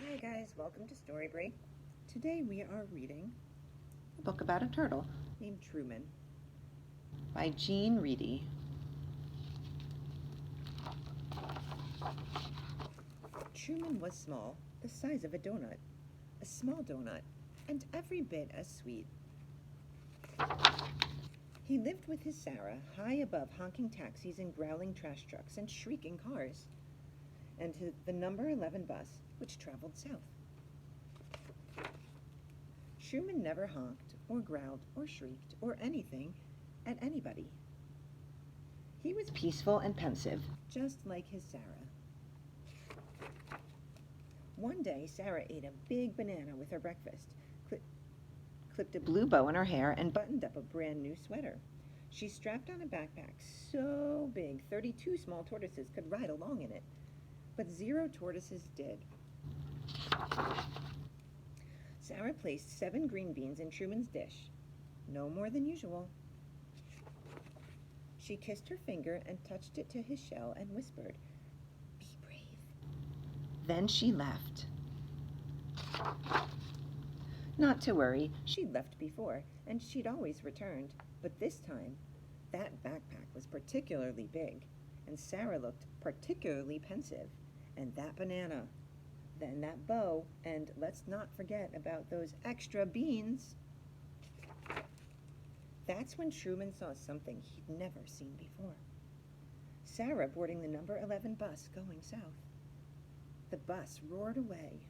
Hi guys, welcome to Story Break. Today we are reading a book about a turtle named Truman by Reidy. Truman was small, the size of a small donut, and every bit as sweet. He lived with his Sarah high above honking taxis and growling trash trucks and shrieking cars, and the number 11 bus, which traveled south. Truman never honked or growled or shrieked or anything at anybody. He was peaceful and pensive, just like his Sarah. One day, Sarah ate a big banana with her breakfast, clipped a blue bow in her hair, and buttoned up a brand new sweater. She strapped on a backpack so big 32 small tortoises could ride along in it, but 0 tortoises did. Sarah placed 7 green beans in Truman's dish, no more than usual. She kissed her finger and touched it to his shell and whispered, "Be brave." Then she left. Not to worry, she'd left before, and she'd always returned, but this time, that backpack was particularly big, and Sarah looked particularly pensive, and that banana, then that bow, and let's not forget about those extra beans. That's when Truman saw something he'd never seen before. Sarah boarding the number 11 bus going south. The bus roared away.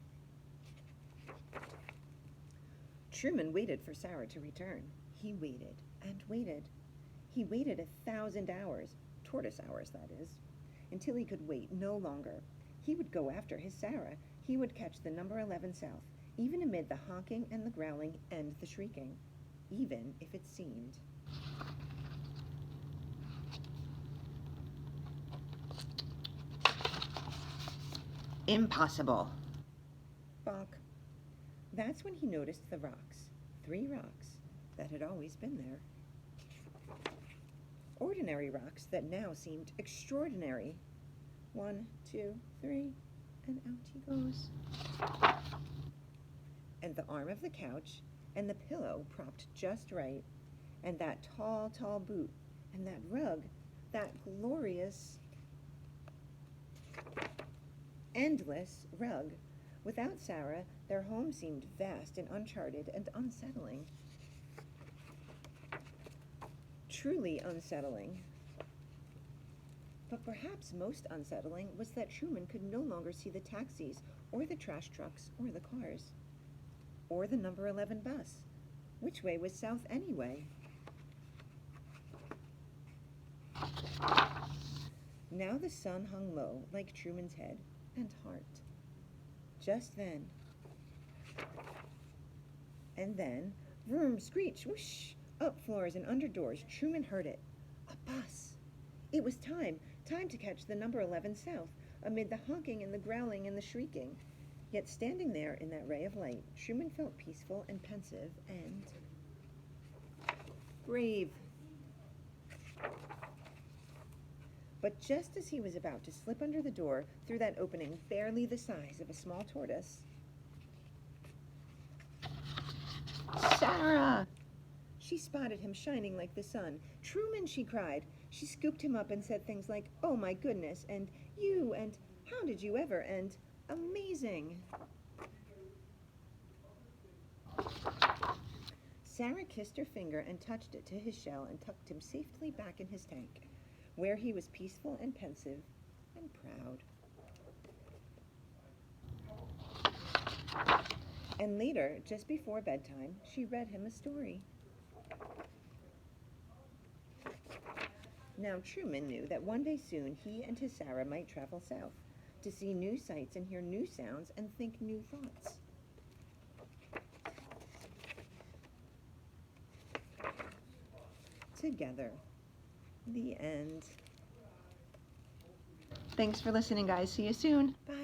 Truman waited for Sarah to return. He waited and waited. He waited 1,000 hours, tortoise hours that is, until he could wait no longer. He would go after his Sarah. He would catch the number 11 south, even amid the honking and the growling and the shrieking, even if it seemed. Impossible. Bonk. That's when he noticed the rocks, 3 rocks, that had always been there. Ordinary rocks that now seemed extraordinary. 1, 2, 3, and out he goes. And the arm of the couch, and the pillow propped just right, and that tall, tall boot, and that rug, that glorious, endless rug. Without Sarah, their home seemed vast and uncharted and unsettling. Truly unsettling. But perhaps most unsettling was that Truman could no longer see the taxis, or the trash trucks, or the cars, or the number 11 bus. Which way was south anyway? Now the sun hung low like Truman's head and heart. Just then, and then, vroom, screech, whoosh, up floors and under doors, Truman heard it. A bus. It was time to catch the number 11 south, amid the honking and the growling and the shrieking. Yet standing there in that ray of light, Truman felt peaceful and pensive and brave. But just as he was about to slip under the door through that opening barely the size of a small tortoise, Sarah! She spotted him shining like the sun. "Truman," she cried. She scooped him up and said things like, "Oh my goodness," and "you," and "how did you ever," and "amazing." Sarah kissed her finger and touched it to his shell and tucked him safely back in his tank, where he was peaceful and pensive and proud. And later, just before bedtime, she read him a story. Now Truman knew that one day soon he and his Sarah might travel south, to see new sights and hear new sounds and think new thoughts. Together. The end. Thanks for listening, guys. See you soon. Bye.